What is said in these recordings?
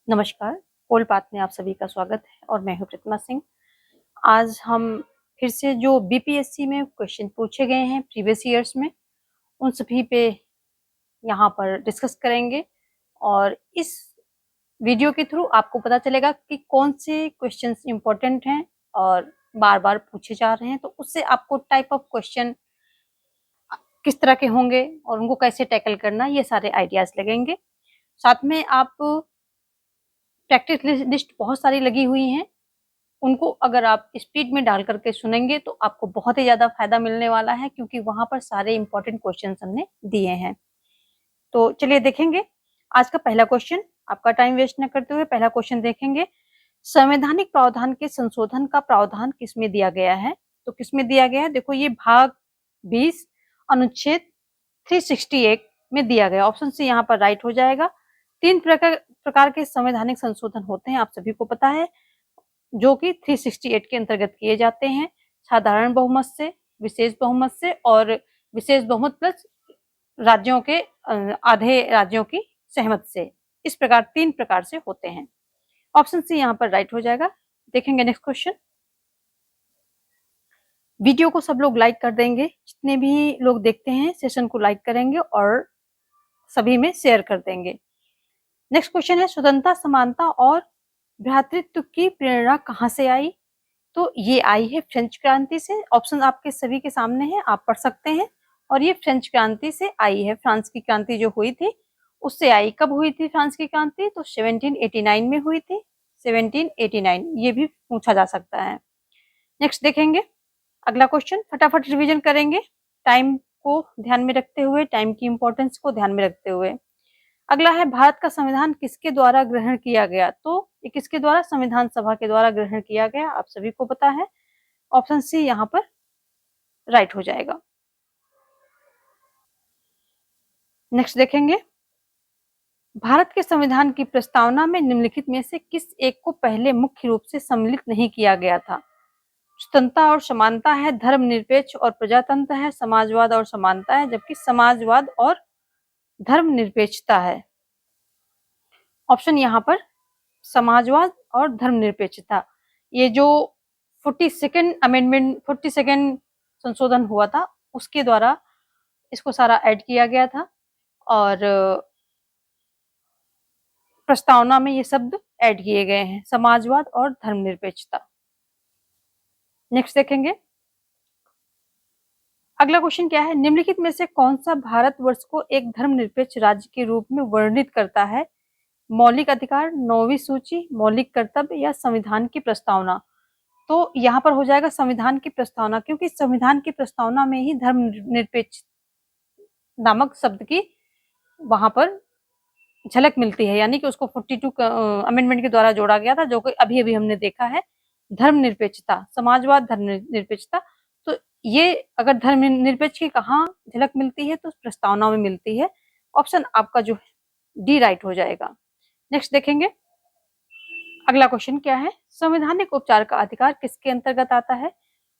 नमस्कार, पोल पाथ में आप सभी का स्वागत है और मैं हूं प्रतिमा सिंह। आज हम फिर से जो बीपीएससी में क्वेश्चन पूछे गए हैं प्रीवियस ईयर्स में, उन सभी पे यहाँ पर डिस्कस करेंगे और इस वीडियो के थ्रू आपको पता चलेगा कि कौन से क्वेश्चंस इम्पोर्टेंट हैं और बार-बार पूछे जा रहे हैं, तो उससे आपको टाइप ऑफ क्वेश्चन किस तरह के होंगे और उनको कैसे टैकल करना, ये सारे आइडियाज़ लगेंगे। साथ में आप प्रैक्टिस लिस्ट बहुत सारी लगी हुई हैं, उनको अगर आप स्पीड में डाल करके सुनेंगे तो आपको बहुत ही ज़्यादा फ़ायदा मिलने वाला है, क्योंकि वहाँ पर सारे इम्पोर्टेंट क्वेश्चंस हमने दिए हैं। तो चलिए देखेंगे आज का पहला क्वेश्चन। आपका टाइम वेस्ट न करते हुए पहला क्वेश्चन देखेंगे। संवैधानिक प्रावधान के संशोधन का प्रावधान किसमें दिया गया है? तो किसमें दिया गया है? देखो, ये भाग 20 अनुच्छेद 368 में दिया गया। ऑप्शन सी यहाँ पर राइट हो जाएगा। 3 प्रकार के संवैधानिक संशोधन होते हैं, आप सभी को पता है, जो कि 368 के अंतर्गत किए जाते हैं। साधारण बहुमत से, विशेष बहुमत से और विशेष बहुमत प्लस राज्यों के आधे राज्यों की सहमत से। इस प्रकार 3 प्रकार से होते हैं। ऑप्शन सी यहाँ पर राइट हो जाएगा। देखेंगे नेक्स्ट क्वेश्चन। वीडियो को सब लोग लाइक कर देंगे, जितने भी लोग देखते हैं सेशन को लाइक करेंगे और सभी में शेयर कर देंगे। नेक्स्ट क्वेश्चन है, स्वतंत्रता, समानता और भ्रातृत्व की प्रेरणा कहाँ से आई? तो ये आई है फ्रेंच क्रांति से। ऑप्शन आपके सभी के सामने है, आप पढ़ सकते हैं। और ये फ्रेंच क्रांति से आई है। फ्रांस की क्रांति जो हुई थी उससे आई। कब हुई थी फ्रांस की क्रांति? तो 1789 में हुई थी। 1789 ये भी पूछा जा सकता है। नेक्स्ट देखेंगे अगला क्वेश्चन, फटाफट रिवीजन करेंगे टाइम को ध्यान में रखते हुए, टाइम की इंपॉर्टेंस को ध्यान में रखते हुए। अगला है, भारत का संविधान किसके द्वारा ग्रहण किया गया? तो ये किसके द्वारा? संविधान सभा के द्वारा ग्रहण किया गया, आप सभी को पता है। ऑप्शन सी यहाँ पर राइट हो जाएगा। नेक्स्ट देखेंगे, भारत के संविधान की प्रस्तावना में निम्नलिखित में से किस एक को पहले मुख्य रूप से सम्मिलित नहीं किया गया था? स्वतंत्रता और समानता है, धर्मनिरपेक्ष और प्रजातंत्र है, समाजवाद और समानता है, जबकि समाजवाद और धर्मनिरपेक्षता है। ऑप्शन यहाँ पर समाजवाद और धर्मनिरपेक्षता। ये जो 42nd अमेंडमेंट, 42nd संशोधन हुआ था, उसके द्वारा इसको सारा ऐड किया गया था और प्रस्तावना में ये शब्द ऐड किए गए हैं, समाजवाद और धर्मनिरपेक्षता। नेक्स्ट देखेंगे अगला क्वेश्चन क्या है, निम्नलिखित में से कौन सा भारतवर्ष को एक धर्मनिरपेक्ष राज्य के रूप में वर्णित करता है? मौलिक अधिकार, 9वीं सूची, मौलिक कर्तव्य या संविधान की प्रस्तावना? तो यहाँ पर हो जाएगा संविधान की प्रस्तावना, क्योंकि संविधान की प्रस्तावना में ही धर्मनिरपेक्ष नामक शब्द की वहां पर झलक मिलती है, यानी कि उसको 42 अमेंडमेंट के द्वारा जोड़ा गया था, जो कि अभी अभी हमने देखा है। धर्मनिरपेक्षता, समाजवाद, धर्मनिरपेक्षता। तो ये अगर धर्मनिरपेक्ष की कहाँ झलक मिलती है? तो प्रस्तावना में मिलती है। ऑप्शन आपका जो है डी राइट हो जाएगा। नेक्स्ट देखेंगे अगला क्वेश्चन क्या है, संवैधानिक उपचार का अधिकार किसके अंतर्गत आता है?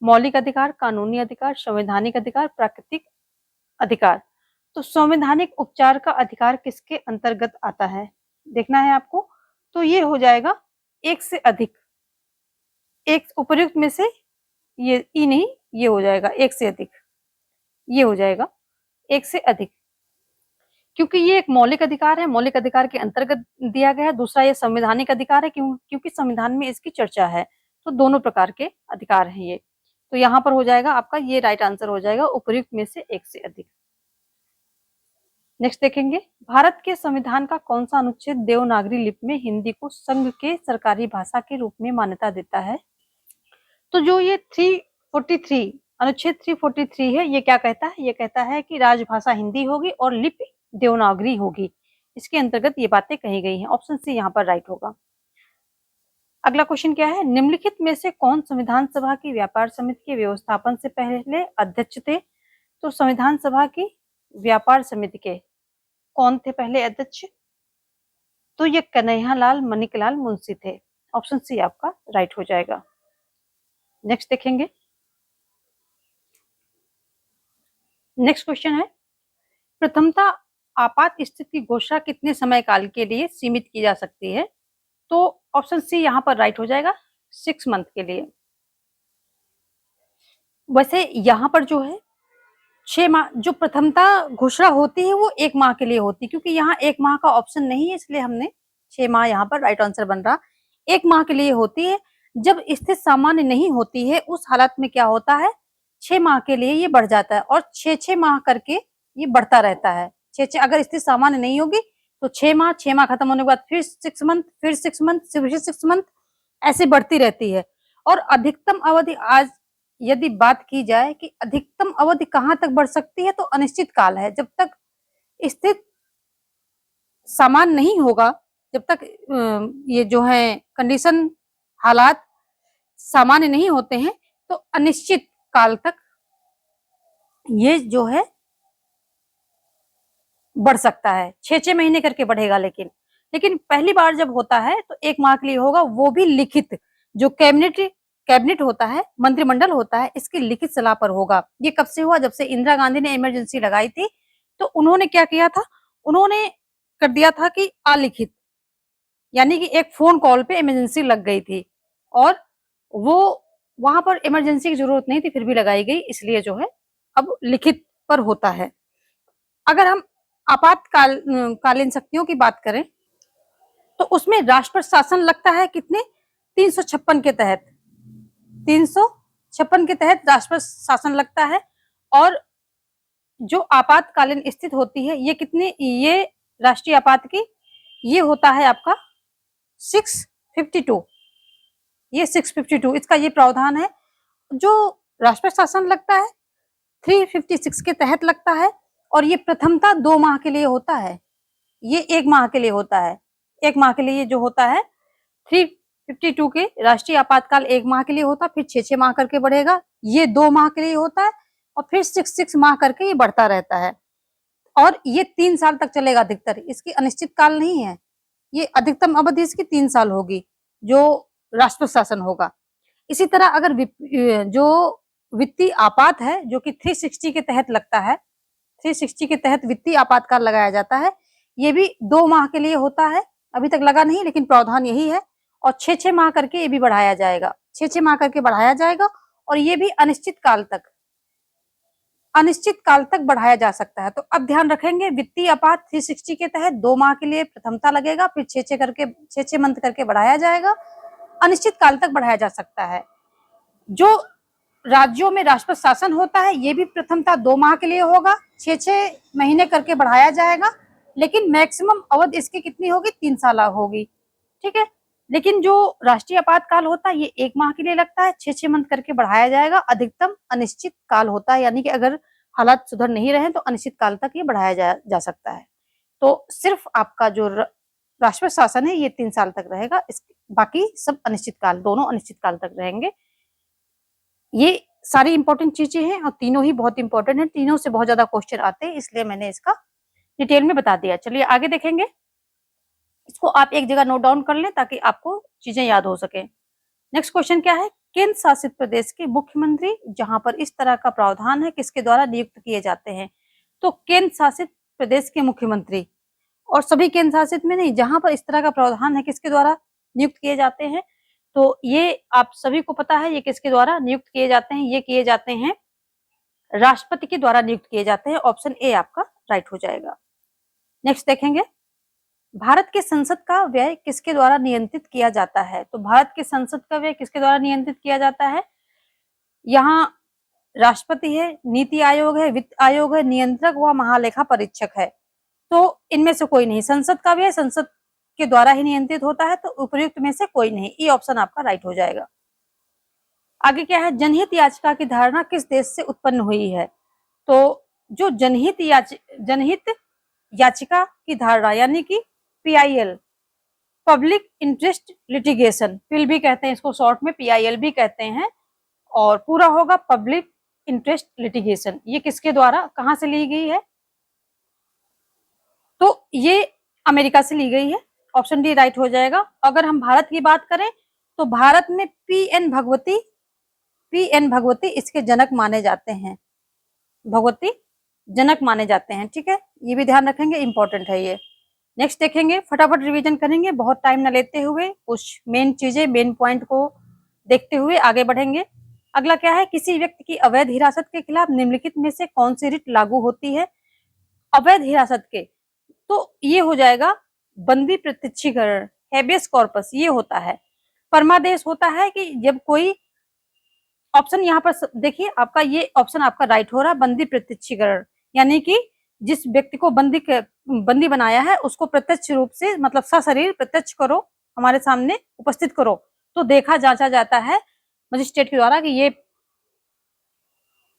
मौलिक अधिकार, कानूनी अधिकार, संवैधानिक अधिकार, प्राकृतिक अधिकार। तो संवैधानिक उपचार का अधिकार किसके अंतर्गत आता है, देखना है आपको। तो ये हो जाएगा एक से अधिक, एक उपर्युक्त में से ये ई नहीं, ये हो जाएगा एक से अधिक, ये हो जाएगा एक से अधिक, क्योंकि ये एक मौलिक अधिकार है, मौलिक अधिकार के अंतर्गत दिया गया है। दूसरा ये संवैधानिक अधिकार है, क्योंकि संविधान में इसकी चर्चा है। तो दोनों प्रकार के अधिकार हैं ये। तो यहाँ पर हो जाएगा आपका ये राइट आंसर हो जाएगा, उपर्युक्त में से एक से अधिक। नेक्स्ट देखेंगे, भारत के संविधान का कौन सा अनुच्छेद देवनागरी लिपि में हिंदी को संघ के सरकारी भाषा के रूप में मान्यता देता है? तो जो ये 343 अनुच्छेद 343 है, ये क्या कहता है? ये कहता है कि राजभाषा हिंदी होगी और लिपि देवनागरी होगी। इसके अंतर्गत ये बातें कही गई हैं। ऑप्शन सी यहाँ पर राइट होगा। अगला क्वेश्चन क्या है, निम्नलिखित में से कौन संविधान सभा की व्यापार समिति के व्यवस्थापन से पहले अध्यक्ष थे? तो संविधान सभा की व्यापार समिति के कौन थे पहले अध्यक्ष? तो ये कन्हैयालाल मणिकलाल मुंशी थे। ऑप्शन सी आपका राइट हो जाएगा। नेक्स्ट देखेंगे, नेक्स्ट क्वेश्चन है, प्रथमतः आपात स्थिति की घोषणा कितने समय काल के लिए सीमित की जा सकती है? तो ऑप्शन सी यहाँ पर राइट हो जाएगा 6 मंथ के लिए। वैसे यहाँ पर जो है 6 माह जो प्रथमता घोषणा होती है वो 1 माह के लिए होती है, क्योंकि यहाँ 1 माह का ऑप्शन नहीं है, इसलिए हमने 6 माह यहाँ पर राइट आंसर बन रहा। 1 माह के लिए होती है। जब स्थिति सामान्य नहीं होती है उस हालत में क्या होता है, 6 माह के लिए ये बढ़ जाता है और 6-6 माह करके ये बढ़ता रहता है। 6-6 अगर स्थिति सामान्य नहीं होगी तो 6 माह, 6 माह खत्म होने के बाद फिर 6 मंथ, फिर 6 मंथ, फिर 6 मंथ, ऐसे बढ़ती रहती है। और अधिकतम अवधि आज यदि बात की जाए कि अधिकतम अवधि कहाँ तक बढ़ सकती है, तो अनिश्चित काल है। जब तक स्थिति सामान्य नहीं होगा, जब तक ये जो है कंडीशन, हालात सामान्य नहीं होते हैं, तो अनिश्चित काल तक ये जो है बढ़ सकता है। 6-6 महीने करके बढ़ेगा, लेकिन पहली बार जब होता है तो 1 माह के लिए होगा, वो भी लिखित। जो कैबिनेट होता है, मंत्रिमंडल होता है, इसकी लिखित सलाह पर होगा। ये कब से हुआ, जब से इंदिरा गांधी ने इमरजेंसी लगाई थी, तो उन्होंने क्या किया था, उन्होंने कर दिया था कि अलिखित, यानी कि एक फोन कॉल पे इमरजेंसी लग गई थी और वो वहां पर इमरजेंसी की जरूरत नहीं थी, फिर भी लगाई गई, इसलिए जो है अब लिखित पर होता है। अगर हम आपातकालीन शक्तियों की बात करें तो उसमें राष्ट्रपति शासन लगता है कितने, 356 के तहत, 356 के तहत राष्ट्रपति शासन लगता है। और जो आपातकालीन स्थिति होती है ये कितने, ये राष्ट्रीय आपात की ये होता है आपका 652, ये 652 इसका ये प्रावधान है। जो राष्ट्रपति शासन लगता है 356 के तहत लगता है और ये प्रथमता 2 माह के लिए होता है, ये 1 माह के लिए होता है। 1 माह के लिए जो होता है 352 के राष्ट्रीय आपातकाल 1 माह के लिए होता, फिर 6-6 माह करके बढ़ेगा, ये 2 माह के लिए होता है और फिर 6-6 माह करके ये बढ़ता रहता है। और ये 3 साल तक चलेगा अधिकतर, इसकी अनिश्चित काल नहीं है। ये अधिकतम अवधि इसकी 3 साल होगी जो राष्ट्रपति शासन होगा। इसी तरह अगर जो वित्तीय आपात है जो कि 360 के तहत लगता है, 360 के तहत वित्तीय आपातकाल लगाया जाता है, ये भी 2 माह के लिए होता है, अभी तक लगा नहीं लेकिन प्रावधान यही है। और 6-6 माह करके ये भी बढ़ाया जाएगा, 6-6 माह करके बढ़ाया जाएगा और ये भी अनिश्चित काल तक बढ़ाया जा सकता है। तो अब ध्यान रखेंगे, वित्तीय आपात 360 के तहत 2 माह के लिए प्रथमता लगेगा, फिर 6-6 मंथ करके बढ़ाया जाएगा, अनिश्चित काल तक बढ़ाया जा सकता है। जो राज्यों में राष्ट्रपति शासन होता है ये भी प्रथमता 2 माह के लिए होगा, 6-6 महीने करके बढ़ाया जाएगा, लेकिन मैक्सिमम अवधि इसकी कितनी होगी, 3 साल होगी, ठीक है। लेकिन जो राष्ट्रीय आपातकाल होता है ये 1 माह के लिए लगता है, 6-6 मंथ करके बढ़ाया जाएगा, अधिकतम अनिश्चित काल होता है, यानी कि अगर हालात सुधर नहीं रहे तो अनिश्चित काल तक ये बढ़ाया जा सकता है। तो सिर्फ आपका जो राष्ट्रपति शासन है ये 3 साल तक रहेगा, बाकी सब अनिश्चित काल, दोनों अनिश्चित काल तक रहेंगे। ये सारी इंपॉर्टेंट चीजें हैं और तीनों ही बहुत इंपॉर्टेंट है, तीनों से बहुत ज्यादा क्वेश्चन आते हैं, इसलिए मैंने इसका डिटेल में बता दिया। चलिए आगे देखेंगे, इसको आप एक जगह नोट डाउन कर लें ताकि आपको चीजें याद हो सके। नेक्स्ट क्वेश्चन क्या है, केंद्र शासित प्रदेश के मुख्यमंत्री जहां पर इस तरह का प्रावधान है किसके द्वारा नियुक्त किए जाते हैं, तो केंद्र शासित प्रदेश के मुख्यमंत्री, और सभी केंद्र शासित में नहीं, जहां पर इस तरह का प्रावधान है किसके द्वारा नियुक्त किए जाते हैं, तो ये आप सभी को पता है ये किसके द्वारा नियुक्त किए जाते हैं, ये किए जाते हैं राष्ट्रपति के द्वारा नियुक्त किए जाते हैं। ऑप्शन ए आपका राइट हो जाएगा। नेक्स्ट देखेंगे, भारत के संसद का व्यय किसके द्वारा नियंत्रित किया जाता है, तो भारत के संसद का व्यय किसके द्वारा नियंत्रित किया जाता है, यहाँ राष्ट्रपति है, नीति आयोग है, वित्त आयोग है, नियंत्रक व महालेखा परीक्षक है। तो इनमें से कोई नहीं, संसद का व्यय संसद के द्वारा ही नियंत्रित होता है, तो उपयुक्त में से कोई नहीं, ये ऑप्शन आपका राइट हो जाएगा। आगे क्या है, जनहित याचिका की धारणा किस देश से उत्पन्न हुई है, तो जो जनहित याचिका की धारणा यानी कि PIL, पब्लिक इंटरेस्ट लिटिगेशन, पिल भी कहते हैं इसको, शॉर्ट में PIL भी कहते हैं, और पूरा होगा पब्लिक इंटरेस्ट लिटिगेशन, ये किसके द्वारा कहां से ली गई है, तो ये अमेरिका से ली गई है, ऑप्शन डी राइट हो जाएगा। अगर हम भारत की बात करें तो भारत में PN भगवती इसके जनक माने जाते हैं, भगवती जनक माने जाते हैं, ठीक है, ये भी ध्यान रखेंगे, इंपॉर्टेंट है ये। नेक्स्ट देखेंगे, फटाफट रिवीजन करेंगे बहुत टाइम न लेते हुए, कुछ मेन चीजें मेन पॉइंट को देखते हुए आगे बढ़ेंगे। अगला क्या है, किसी व्यक्ति की अवैध हिरासत के खिलाफ निम्नलिखित में से कौन सी रिट लागू होती है? अवैध हिरासत के, तो ये हो जाएगा बंदी प्रत्यक्षीकरण, हेबियस कॉर्पस ये होता है। परमादेश होता है कि जब कोई, ऑप्शन यहाँ पर देखिए आपका, ये ऑप्शन आपका राइट हो रहा है, बंदी प्रत्यक्षीकरण, यानी कि जिस व्यक्ति को बंदी बनाया है उसको प्रत्यक्ष रूप से, मतलब सशरीर प्रत्यक्ष करो, हमारे सामने उपस्थित करो, तो देखा जांचा जाता है मजिस्ट्रेट के द्वारा कि ये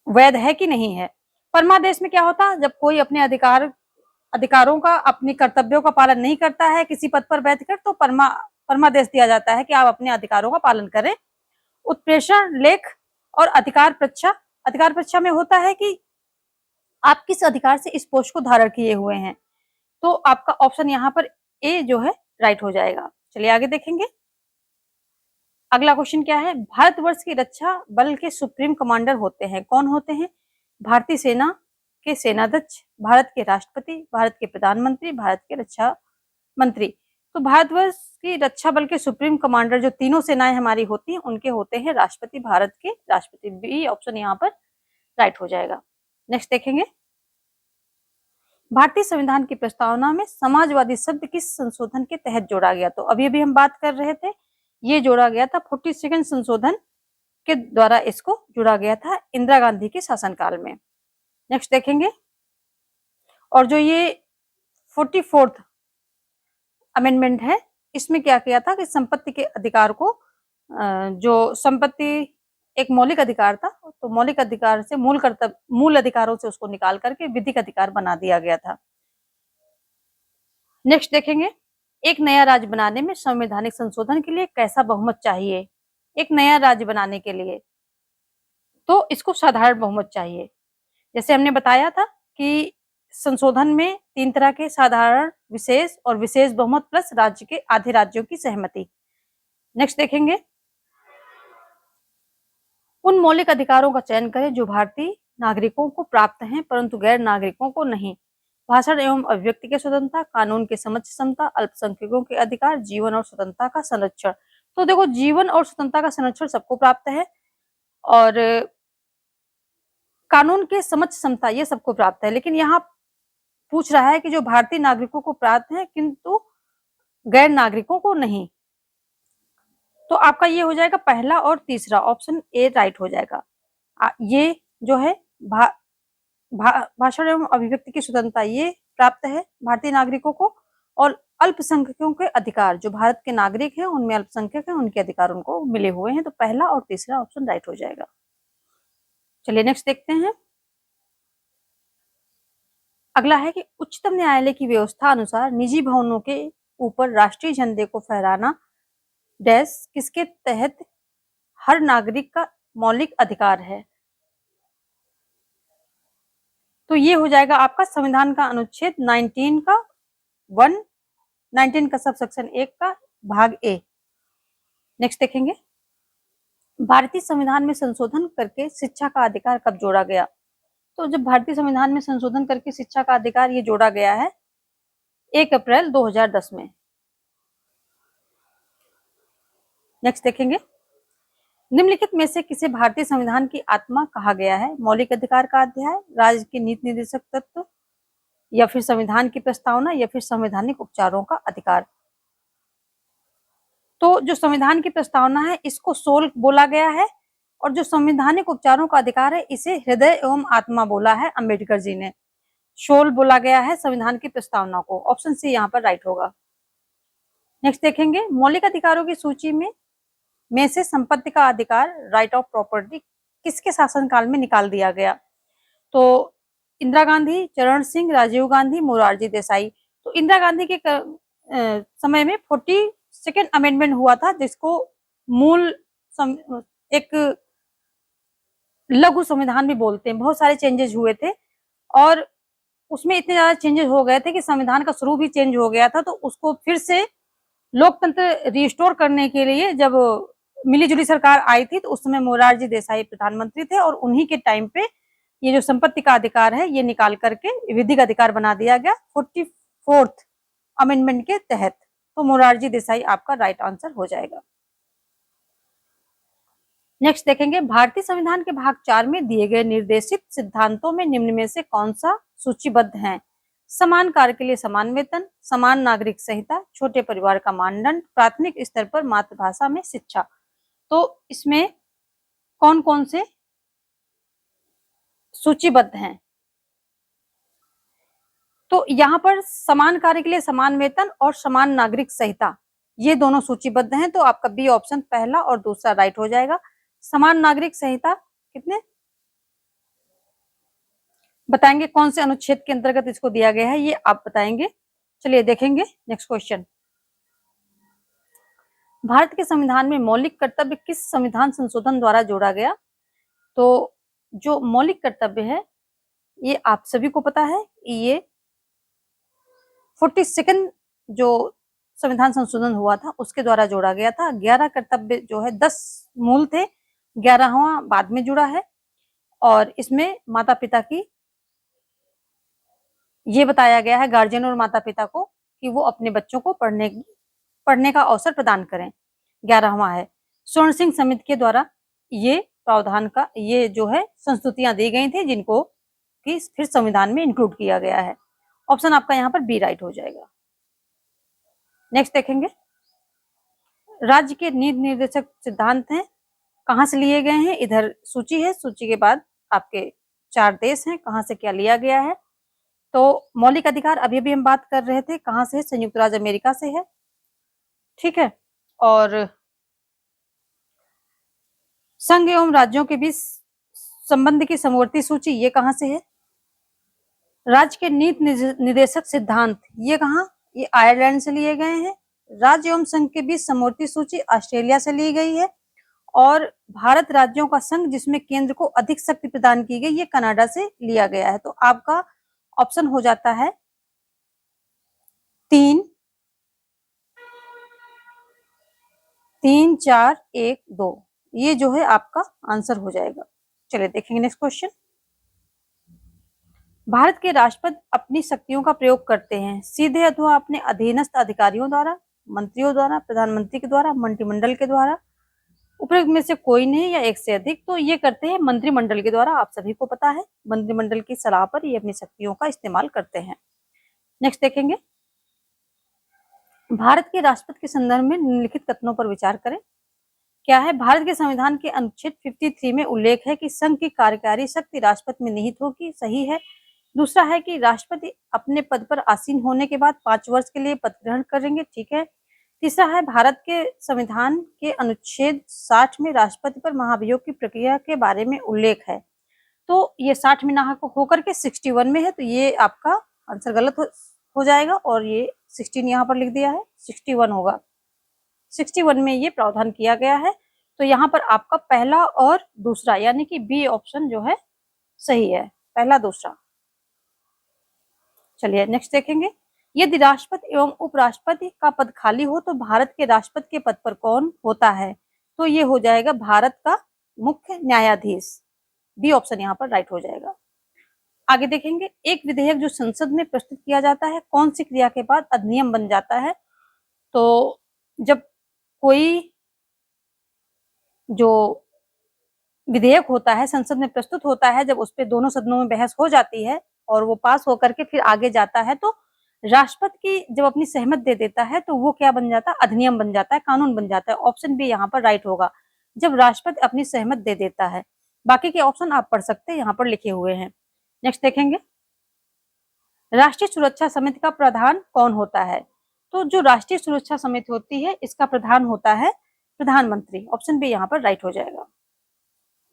वैध है कि नहीं है। परमादेश में क्या होता है, जब कोई अपने अधिकारों का, अपने कर्तव्यों का पालन नहीं करता है किसी पद पर बैठकर, तो परमादेश दिया जाता है कि आप अपने अधिकारों का पालन करें। उत्प्रेषण लेख और अधिकार परीक्षा में होता है कि आप किस अधिकार से इस पोस्ट को धारण किए हुए हैं, तो आपका ऑप्शन यहाँ पर ए जो है राइट हो जाएगा। चलिए आगे देखेंगे। अगला क्वेश्चन क्या है, भारतवर्ष की रक्षा बल के सुप्रीम कमांडर होते हैं, कौन होते हैं? भारतीय सेना के सेनाध्यक्ष, भारत के राष्ट्रपति, भारत के प्रधानमंत्री, भारत के रक्षा मंत्री। तो भारतवर्ष की रक्षा बल के सुप्रीम कमांडर, जो तीनों सेनाएं हमारी होती हैं, उनके होते हैं राष्ट्रपति, भारत के राष्ट्रपति। बी ऑप्शन यहाँ पर राइट हो जाएगा। नेक्स्ट देखेंगे, भारतीय संविधान की प्रस्तावना में समाजवादी शब्द किस संशोधन के तहत जोड़ा गया? तो अभी अभी हम बात कर रहे थे, ये जोड़ा गया था 42 संशोधन के द्वारा, इसको जोड़ा गया था इंदिरा गांधी के शासनकाल में। नेक्स्ट देखेंगे, और जो ये 44th अमेंडमेंट है, इसमें क्या किया था कि संपत्ति के अधिकार को, जो संपत्ति एक मौलिक अधिकार था, तो मौलिक अधिकार से मूल अधिकारों से उसको निकाल करके विधिक अधिकार बना दिया गया था। नेक्स्ट देखेंगे, एक नया राज्य बनाने में संवैधानिक संशोधन के लिए कैसा बहुमत चाहिए? एक नया राज्य बनाने के लिए तो इसको साधारण बहुमत चाहिए। जैसे हमने बताया था कि संशोधन में 3 तरह के, साधारण, विशेष और विशेष बहुमत प्लस राज्य के आधे राज्यों की सहमति। नेक्स्ट देखेंगे, उन मौलिक अधिकारों का चयन करें जो भारतीय नागरिकों को प्राप्त हैं परंतु गैर नागरिकों को नहीं। भाषण एवं अभिव्यक्ति की स्वतंत्रता, कानून के समझ क्षमता, अल्पसंख्यकों के अधिकार, जीवन और स्वतंत्रता का संरक्षण। तो देखो, जीवन और स्वतंत्रता का संरक्षण सबको प्राप्त है, और कानून के समझ क्षमता ये सबको प्राप्त है, लेकिन यहाँ पूछ रहा है कि जो भारतीय नागरिकों को प्राप्त है किंतु गैर नागरिकों को नहीं। तो आपका ये हो जाएगा पहला और तीसरा, ऑप्शन ए राइट हो जाएगा। ये जो है भाषण एवं अभिव्यक्ति की स्वतंत्रता ये प्राप्त है भारतीय नागरिकों को, और अल्पसंख्यकों के अधिकार, जो भारत के नागरिक हैं उनमें अल्पसंख्यक हैं, उनके अधिकार उनको मिले हुए हैं। तो पहला और तीसरा ऑप्शन राइट हो जाएगा। चलिए नेक्स्ट देखते हैं। अगला है कि उच्चतम न्यायालय की व्यवस्था अनुसार निजी भवनों के ऊपर राष्ट्रीय झंडे को फहराना डैश किसके तहत हर नागरिक का मौलिक अधिकार है? तो ये हो जाएगा आपका संविधान का अनुच्छेद 19 का 19 का सबसेक्शन 1 का भाग ए। नेक्स्ट देखेंगे, भारतीय संविधान में संशोधन करके शिक्षा का अधिकार कब जोड़ा गया? तो जब भारतीय संविधान में संशोधन करके शिक्षा का अधिकार ये जोड़ा गया है 1 अप्रैल 2010 में। नेक्स्ट देखेंगे, निम्नलिखित में से किसे भारतीय संविधान की आत्मा कहा गया है? मौलिक अधिकार का अध्याय, राज्य के नीति निर्देशक तत्व, या फिर संविधान की प्रस्तावना, या फिर संवैधानिक उपचारों का अधिकार। तो जो संविधान की प्रस्तावना है इसको सोल बोला गया है, और जो संवैधानिक उपचारों का अधिकार है इसे हृदय एवं आत्मा बोला है अंबेडकर जी ने। सोल बोला गया है संविधान की प्रस्तावना को। ऑप्शन सी यहाँ पर राइट होगा। नेक्स्ट देखेंगे, मौलिक अधिकारों की सूची में से संपत्ति का अधिकार, राइट ऑफ प्रॉपर्टी, किसके शासनकाल में निकाल दिया गया? तो इंदिरा गांधी, चरण सिंह, राजीव गांधी, मोरारजी देसाई। तो इंदिरा गांधी के समय में 42nd अमेंडमेंट हुआ था, जिसको मूल एक लघु संविधान भी बोलते हैं। बहुत सारे चेंजेस हुए थे, और उसमें इतने ज्यादा चेंजेस हो गए थे कि संविधान का स्वरूप भी चेंज हो गया था। तो उसको फिर से लोकतंत्र रिस्टोर करने के लिए जब मिलीजुली सरकार आई थी, तो उस समय मोरारजी देसाई प्रधानमंत्री थे, और उन्हीं के टाइम पे ये जो संपत्ति का अधिकार है ये निकाल करके विधिक अधिकार बना दिया गया 44th अमेंडमेंट के तहत। तो मोरारजी देसाई आपका राइट आंसर हो जाएगा। नेक्स्ट देखेंगे, भारतीय संविधान के भाग 4 में दिए गए निर्देशित सिद्धांतों में निम्न में से कौन सा सूचीबद्ध है? समान कार्य के लिए समान वेतन, समान नागरिक संहिता, छोटे परिवार का मानदंड, प्राथमिक स्तर पर मातृभाषा में शिक्षा। तो इसमें कौन कौन से सूचीबद्ध हैं? तो यहाँ पर समान कार्य के लिए समान वेतन और समान नागरिक संहिता, ये दोनों सूचीबद्ध हैं। तो आपका बी ऑप्शन पहला और दूसरा राइट हो जाएगा। समान नागरिक संहिता कितने बताएंगे, कौन से अनुच्छेद के अंतर्गत इसको दिया गया है, ये आप बताएंगे। चलिए देखेंगे नेक्स्ट क्वेश्चन। भारत के संविधान में मौलिक कर्तव्य किस संविधान संशोधन द्वारा जोड़ा गया? तो जो मौलिक कर्तव्य है ये आप सभी को पता है, ये 42nd जो संविधान संशोधन हुआ था उसके द्वारा जोड़ा गया था। 11 कर्तव्य जो है, 10 मूल थे, 11वां बाद में जुड़ा है। और इसमें माता पिता की ये बताया गया है, गार्जियन और माता पिता को, कि वो अपने बच्चों को पढ़ने का अवसर प्रदान करें। 11वां है। स्वर्ण सिंह समिति के द्वारा ये प्रावधान का ये जो है संस्तुतियां दी गई थी, जिनको कि फिर संविधान में इंक्लूड किया गया है। ऑप्शन आपका यहाँ पर बी राइट हो जाएगा। नेक्स्ट देखेंगे, राज्य के नीति निर्देशक सिद्धांत हैं, कहाँ से लिए गए हैं? इधर सूची है, सूची के बाद आपके 4 देश हैं, कहाँ से क्या लिया गया है। तो मौलिक अधिकार अभी भी हम बात कर रहे थे, कहाँ से? संयुक्त राज्य अमेरिका से है, ठीक है। और संघ एवं राज्यों के बीच संबंध की समवर्ती सूची, ये कहाँ से है? राज्य के नीति निर्देशक सिद्धांत, ये कहाँ? ये आयरलैंड से लिए गए हैं। राज्य एवं संघ के बीच समवर्ती सूची ऑस्ट्रेलिया से ली गई है। और भारत राज्यों का संघ जिसमें केंद्र को अधिक शक्ति प्रदान की गई, ये कनाडा से लिया गया है। तो आपका ऑप्शन हो जाता है 3, 4, 1, 2, ये जो है आपका आंसर हो जाएगा। चलिए देखेंगे नेक्स्ट क्वेश्चन। भारत के राष्ट्रपति अपनी शक्तियों का प्रयोग करते हैं सीधे अथवा अपने अधीनस्थ अधिकारियों द्वारा, मंत्रियों द्वारा, प्रधानमंत्री के द्वारा, मंत्रिमंडल के द्वारा, उपयुक्त में से कोई नहीं या एक से अधिक। तो ये करते हैं मंत्रिमंडल के द्वारा, आप सभी को पता है, मंत्रिमंडल की सलाह पर ये अपनी शक्तियों का इस्तेमाल करते हैं। नेक्स्ट देखेंगे, भारत के राष्ट्रपति के संदर्भ में निम्नलिखित कथनों पर विचार करें। क्या है? भारत के संविधान के अनुच्छेद 53 में उल्लेख है कि संघ की कार्यकारी शक्ति राष्ट्रपति में निहित होगी, सही है। दूसरा है कि राष्ट्रपति अपने पद पर आसीन होने के बाद 5 वर्ष के लिए पद ग्रहण करेंगे, ठीक है। तीसरा है, भारत के संविधान के अनुच्छेद 60 में राष्ट्रपति पर महाभियोग की प्रक्रिया के बारे में उल्लेख है। तो ये 60 में ना होकर के 61 में है, तो ये आपका आंसर गलत हो जाएगा और ये 16 यहाँ पर लिख दिया है, 61 होगा। 61 में ये प्रावधान किया गया है। तो यहाँ पर आपका पहला और दूसरा यानी कि बी ऑप्शन जो है सही है, पहला दूसरा। चलिए नेक्स्ट देखेंगे, यदि राष्ट्रपति एवं उपराष्ट्रपति का पद खाली हो तो भारत के राष्ट्रपति के पद पर कौन होता है? तो ये हो जाएगा भारत का मुख्य न्यायाधीश। बी ऑप्शन यहाँ पर राइट हो जाएगा। आगे देखेंगे, एक विधेयक जो संसद में प्रस्तुत किया जाता है कौन सी क्रिया के बाद अधिनियम बन जाता है? तो जब कोई जो विधेयक होता है संसद में प्रस्तुत होता है, जब उस पर दोनों सदनों में बहस हो जाती है और वो पास होकर के फिर आगे जाता है, तो राष्ट्रपति की जब अपनी सहमत दे देता है तो वो क्या बन जाता है? अधिनियम बन जाता है, कानून बन जाता है। ऑप्शन बी यहाँ पर राइट होगा, जब राष्ट्रपति अपनी सहमत दे देता है। बाकी के ऑप्शन आप पढ़ सकते हैं, यहाँ पर लिखे हुए हैं। नेक्स्ट देखेंगे, राष्ट्रीय सुरक्षा समिति का प्रधान कौन होता है? तो जो राष्ट्रीय सुरक्षा समिति होती है इसका प्रधान होता है प्रधानमंत्री। ऑप्शन बी यहाँ पर राइट हो जाएगा।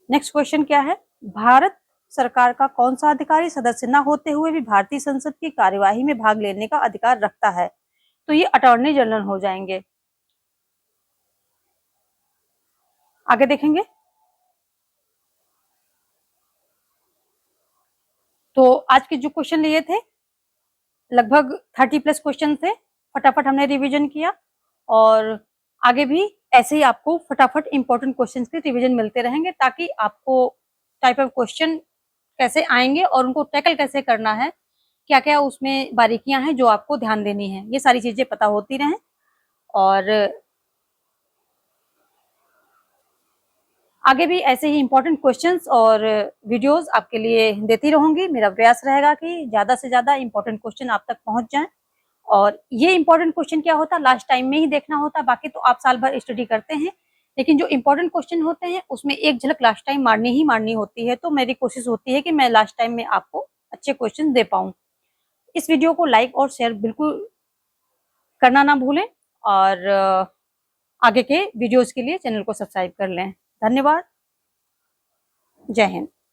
नेक्स्ट क्वेश्चन क्या है, भारत सरकार का कौन सा अधिकारी सदस्य न होते हुए भी भारतीय संसद की कार्यवाही में भाग लेने का अधिकार रखता है? तो ये अटॉर्नी जनरल हो जाएंगे। आगे देखेंगे, तो आज के जो क्वेश्चन लिए थे लगभग 30+ क्वेश्चन थे, फटाफट हमने रिवीजन किया और आगे भी ऐसे ही आपको फटाफट इंपॉर्टेंट क्वेश्चंस के रिवीजन मिलते रहेंगे, ताकि आपको टाइप ऑफ क्वेश्चन कैसे आएंगे और उनको टैकल कैसे करना है क्या क्या उसमें बारीकियां हैं जो आपको ध्यान देनी है, ये सारी चीजें पता होती रहें। और आगे भी ऐसे ही इम्पोर्टेंट क्वेश्चंस और वीडियोस आपके लिए देती रहूंगी। मेरा प्रयास रहेगा कि ज़्यादा से ज़्यादा इम्पोर्टेंट क्वेश्चन आप तक पहुंच जाएं। और ये इम्पोर्टेंट क्वेश्चन क्या होता है, लास्ट टाइम में ही देखना होता है, बाकी तो आप साल भर स्टडी करते हैं, लेकिन जो इम्पोर्टेंट क्वेश्चन होते हैं उसमें एक झलक लास्ट टाइम मारनी ही मारनी होती है। तो मेरी कोशिश होती है कि मैं लास्ट टाइम में आपको अच्छे क्वेश्चन दे पाऊँ। इस वीडियो को लाइक और शेयर बिल्कुल करना ना भूलें, और आगे के वीडियोस के लिए चैनल को सब्सक्राइब कर लें। धन्यवाद। जय हिंद।